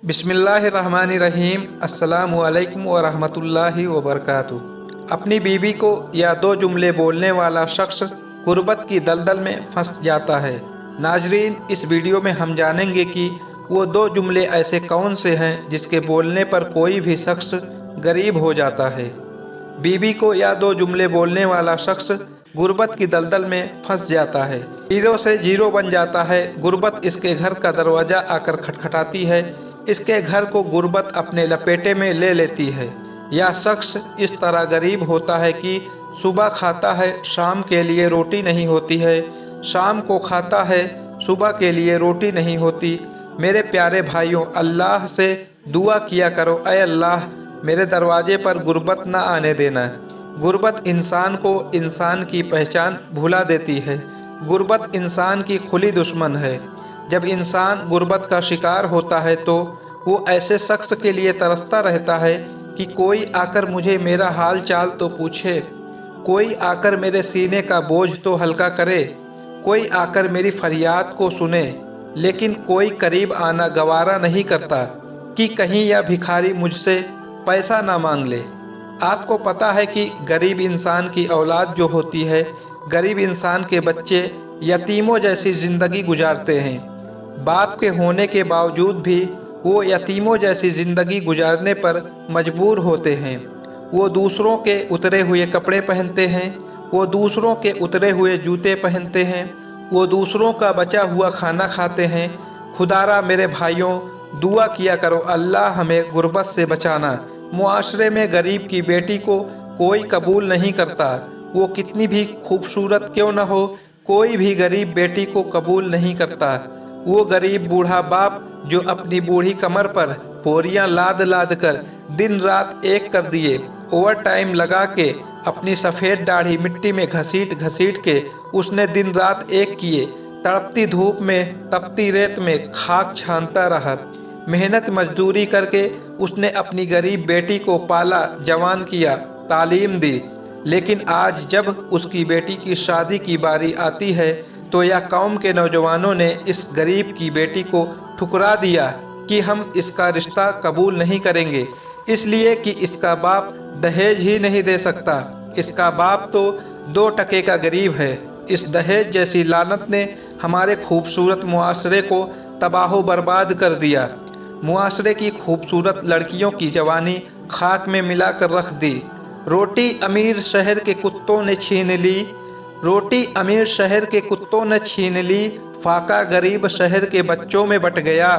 बिस्मिल्लाहिर्रहमानिर्रहीम। अस्सलामु अलैकुम व रहमतुल्लाहि व बरकातुहू। अपनी बीवी को या दो जुमले बोलने वाला शख्स गुर्बत की दलदल में फंस जाता है। नाजरीन, इस वीडियो में हम जानेंगे कि वो दो जुमले ऐसे कौन से हैं जिसके बोलने पर कोई भी शख्स गरीब हो जाता है। बीवी को या दो जुमले बोलने वाला शख्स गुर्बत की दलदल में फंस जाता है, हीरो से जीरो बन जाता है। गुर्बत इसके घर का दरवाज़ा आकर खटखटाती है, इसके घर को गुर्बत अपने लपेटे में ले लेती है। यह शख्स इस तरह गरीब होता है कि सुबह खाता है, शाम के लिए रोटी नहीं होती है, शाम को खाता है, सुबह के लिए रोटी नहीं होती। मेरे प्यारे भाइयों, अल्लाह से दुआ किया करो, ऐ अल्लाह मेरे दरवाजे पर गुर्बत न आने देना। गुर्बत इंसान को इंसान की पहचान भुला देती है। गुर्बत इंसान की खुली दुश्मन है। जब इंसान गुर्बत का शिकार होता है तो वो ऐसे शख्स के लिए तरसता रहता है कि कोई आकर मुझे मेरा हाल चाल तो पूछे, कोई आकर मेरे सीने का बोझ तो हल्का करे, कोई आकर मेरी फरियाद को सुने। लेकिन कोई करीब आना गवारा नहीं करता कि कहीं यह भिखारी मुझसे पैसा ना मांग ले। आपको पता है कि गरीब इंसान की औलाद जो होती है, गरीब इंसान के बच्चे यतीमों जैसी ज़िंदगी गुजारते हैं। बाप के होने के बावजूद भी वो यतीमों जैसी ज़िंदगी गुजारने पर मजबूर होते हैं। वो दूसरों के उतरे हुए कपड़े पहनते हैं, वो दूसरों के उतरे हुए जूते पहनते हैं, वो दूसरों का बचा हुआ खाना खाते हैं। खुदारा मेरे भाइयों, दुआ किया करो, अल्लाह हमें गुर्बत से बचाना। मुआशरे में गरीब की बेटी को कोई कबूल नहीं करता, वो कितनी भी खूबसूरत क्यों न हो, कोई भी गरीब बेटी को कबूल नहीं करता। वो गरीब बूढ़ा बाप जो अपनी बूढ़ी कमर पर बोरियां लाद लाद कर दिन रात एक कर दिए, ओवर टाइम लगा के अपनी सफ़ेद दाढ़ी मिट्टी में घसीट घसीट के उसने दिन रात एक किए, तड़पती धूप में तपती रेत में खाक छानता रहा। मेहनत मजदूरी करके उसने अपनी गरीब बेटी को पाला, जवान किया, तालीम दी। लेकिन आज जब उसकी बेटी की शादी की बारी आती है तो यह कौम के नौजवानों ने इस गरीब की बेटी को ठुकरा दिया कि हम इसका रिश्ता कबूल नहीं करेंगे, इसलिए कि इसका बाप दहेज ही नहीं दे सकता, इसका बाप तो 2 टके का गरीब है। इस दहेज जैसी लानत ने हमारे खूबसूरत मुआशरे को तबाह बर्बाद कर दिया। मुआशरे की खूबसूरत लड़कियों की जवानी खाक में मिलाकर रख दी। रोटी अमीर शहर के कुत्तों ने छीन ली, रोटी अमीर शहर के कुत्तों ने छीन ली, फाका गरीब शहर के बच्चों में बट गया।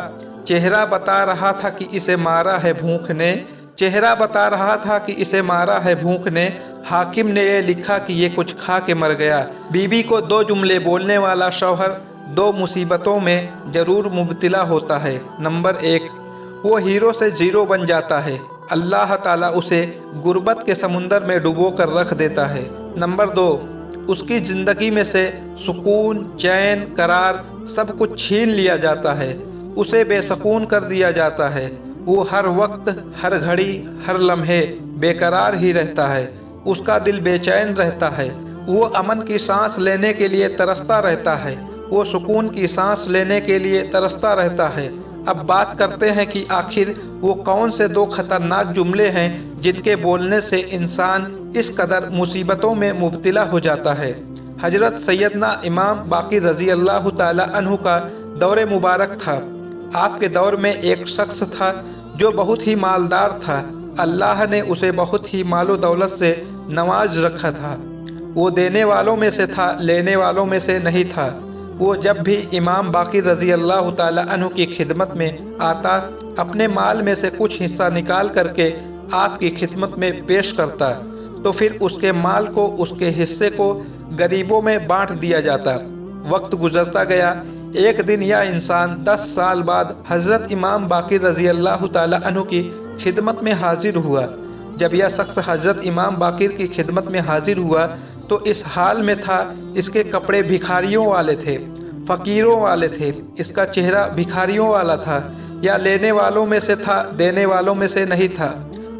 चेहरा बता रहा था कि इसे मारा है भूख ने, चेहरा बता रहा था कि इसे मारा है भूख ने, हाकिम ने ये लिखा कि ये कुछ खा के मर गया। बीवी को 2 जुमले बोलने वाला शौहर 2 मुसीबतों में जरूर मुब्तिला होता है। नंबर 1, वो हीरो से जीरो बन जाता है, अल्लाह ताला उसे गुर्बत के समुंदर में डुबो कर रख देता है। नंबर 2, उसकी ज़िंदगी में से सुकून, चैन, करार सब कुछ छीन लिया जाता है, उसे बेसकून कर दिया जाता है। वो हर वक्त, हर घड़ी, हर लम्हे बेकरार ही रहता है, उसका दिल बेचैन रहता है। वो अमन की सांस लेने के लिए तरसता रहता है, वो सुकून की सांस लेने के लिए तरसता रहता है। अब बात करते हैं कि आखिर वो कौन से 2 खतरनाक जुमले हैं जिनके बोलने से इंसान इस कदर मुसीबतों में मुब्तिला हो जाता है। हजरत सैयदना इमाम बाक़िर रज़ी अल्लाह ताला अन्हु का दौर मुबारक था। आपके दौर में एक शख्स था जो बहुत ही मालदार था। अल्लाह ने उसे बहुत ही मालो दौलत से नवाज रखा था। वो देने वालों में से था, लेने वालों में से नहीं था। वो जब भी इमाम बाक़िर रज़ी अल्लाह ताला अन्हु की खिदमत में आता, अपने माल में से कुछ हिस्सा निकाल करके आपकी खिदमत में पेश करता, तो फिर उसके माल को, उसके हिस्से को गरीबों में बांट दिया जाता। वक्त गुजरता गया। एक दिन यह इंसान 10 साल बाद हज़रत इमाम बाक़िर रज़ी अल्लाह ताला अन्हु की खिदमत में हाजिर हुआ। जब यह शख्स हज़रत इमाम बाक़िर की खिदमत में हाजिर हुआ तो इस हाल में था, इसके कपड़े भिखारियों वाले थे, फ़कीरों वाले थे, इसका चेहरा भिखारियों वाला था। या लेने वालों में से था, देने वालों में से नहीं था।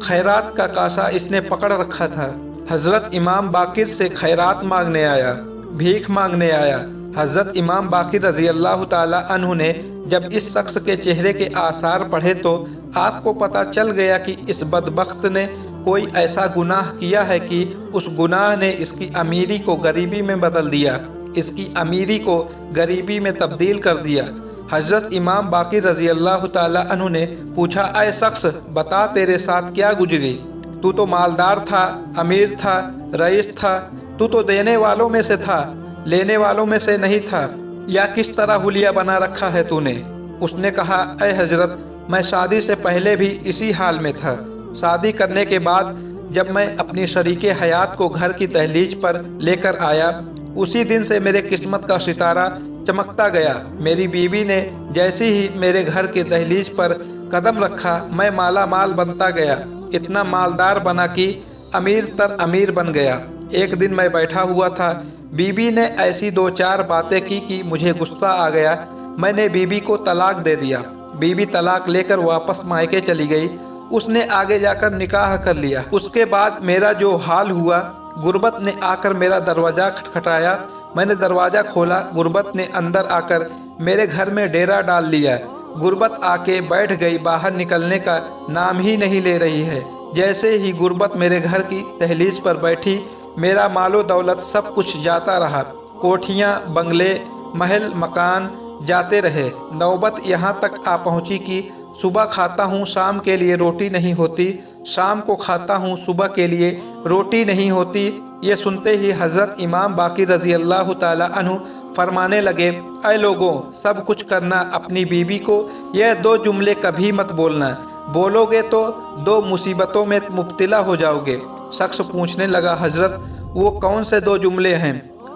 खैरात का कासा इसने पकड़ रखा था। हज़रत इमाम बाक़िर से खैरात मांगने आया, भीख मांगने आया। حضرت امام باقر رضی اللہ تعالیٰ عنہ نے جب اس شخص کے چہرے کے آثار پڑھے تو آپ کو پتہ چل گیا کہ اس بدبخت نے کوئی ایسا گناہ کیا ہے کہ اس گناہ نے اس کی امیری کو غریبی میں بدل دیا، اس کی امیری کو غریبی میں تبدیل کر دیا۔ حضرت امام باقر رضی اللہ تعالیٰ عنہ نے پوچھا، اے شخص بتا تیرے ساتھ کیا گزری؟ تو تو مالدار تھا، امیر تھا، رئیس تھا، تو دینے والوں میں سے تھا، لینے والوں میں سے نہیں تھا، یا کس طرح حلیہ بنا رکھا ہے تو نے؟ اس نے کہا، اے حضرت میں شادی سے پہلے بھی اسی حال میں تھا، شادی کرنے کے بعد جب میں اپنی شریک حیات کو گھر کی دہلیز پر لے کر آیا، اسی دن سے میرے قسمت کا ستارہ چمکتا گیا۔ میری بیوی نے جیسے ہی میرے گھر کی دہلیز پر قدم رکھا، میں مالا مال بنتا گیا، اتنا مالدار بنا کہ امیر تر امیر بن گیا۔ ایک دن میں بیٹھا ہوا تھا، بیوی نے ایسی دو چار باتیں کی کہ مجھے غصہ آ گیا، میں نے بیوی کو طلاق دے دیا۔ بیوی طلاق لے کر واپس مائکے چلی گئی، اس نے آگے جا کر نکاح کر لیا۔ اس کے بعد میرا جو حال ہوا، غربت نے آ کر میرا دروازہ کھٹکھٹایا، میں نے دروازہ کھولا، غربت نے اندر آ کر میرے گھر میں ڈیرا ڈال لیا۔ غربت آ کے بیٹھ گئی، باہر نکلنے کا نام ہی نہیں لے رہی ہے۔ جیسے ہی غربت میرے گھر کی دہلیز پر بیٹھی، میرا مال و دولت سب کچھ جاتا رہا، کوٹھیاں، بنگلے، محل، مکان جاتے رہے۔ نوبت یہاں تک آ پہنچی کہ صبح کھاتا ہوں شام کے لیے روٹی نہیں ہوتی، شام کو کھاتا ہوں صبح کے لیے روٹی نہیں ہوتی۔ یہ سنتے ہی حضرت امام باقر رضی اللہ تعالیٰ عنہ فرمانے لگے، اے لوگوں، سب کچھ کرنا، اپنی بیوی کو یہ دو جملے کبھی مت بولنا، بولو گے تو دو مصیبتوں میں مبتلا ہو جاؤ گے۔ شخص پوچھنے لگا، حضرت وہ کون سے دو جملے ہیں؟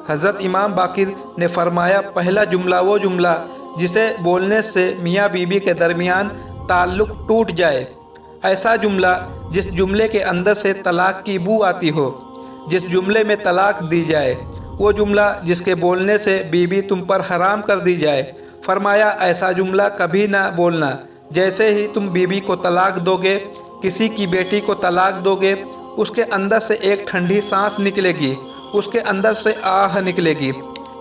حضرت امام باقر نے فرمایا، پہلا جملہ وہ جملہ جسے بولنے سے میاں بیوی کے درمیان تعلق ٹوٹ جائے، ایسا جملہ جس جملے کے اندر سے طلاق کی بو آتی ہو، جس جملے میں طلاق دی جائے، وہ جملہ جس کے بولنے سے بیوی تم پر حرام کر دی جائے۔ فرمایا، ایسا جملہ کبھی نہ بولنا۔ جیسے ہی تم بیوی کو طلاق دو گے، کسی کی بیٹی کو طلاق دو گے، اس کے اندر سے ایک ٹھنڈی سانس نکلے گی، اس کے اندر سے آہ نکلے گی۔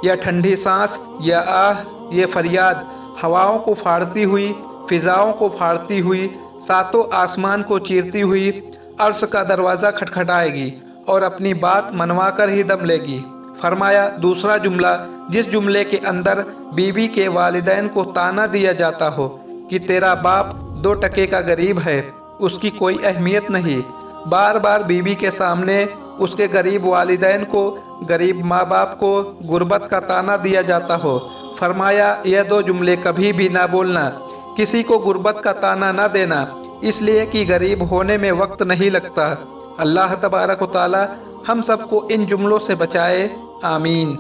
یہ ٹھنڈی سانس، یہ آہ، یہ فریاد ہواؤں کو پھاڑتی ہوئی، فضاؤں کو پھاڑتی ہوئی، ساتوں آسمان کو چیرتی ہوئی عرش کا دروازہ کھٹکھٹائے گی اور اپنی بات منوا کر ہی دم لے گی۔ فرمایا، دوسرا جملہ جس جملے کے اندر بیوی کے والدین کو طعنہ دیا جاتا ہو کہ تیرا باپ 2 ٹکے کا غریب ہے، اس کی کوئی اہمیت نہیں، بار بار بیوی کے سامنے اس کے غریب والدین کو، غریب ماں باپ کو غربت کا طعنہ دیا جاتا ہو۔ فرمایا، یہ 2 جملے کبھی بھی نہ بولنا، کسی کو غربت کا طعنہ نہ دینا، اس لیے کہ غریب ہونے میں وقت نہیں لگتا۔ اللہ تبارک و تعالی ہم سب کو ان جملوں سے بچائے، آمین۔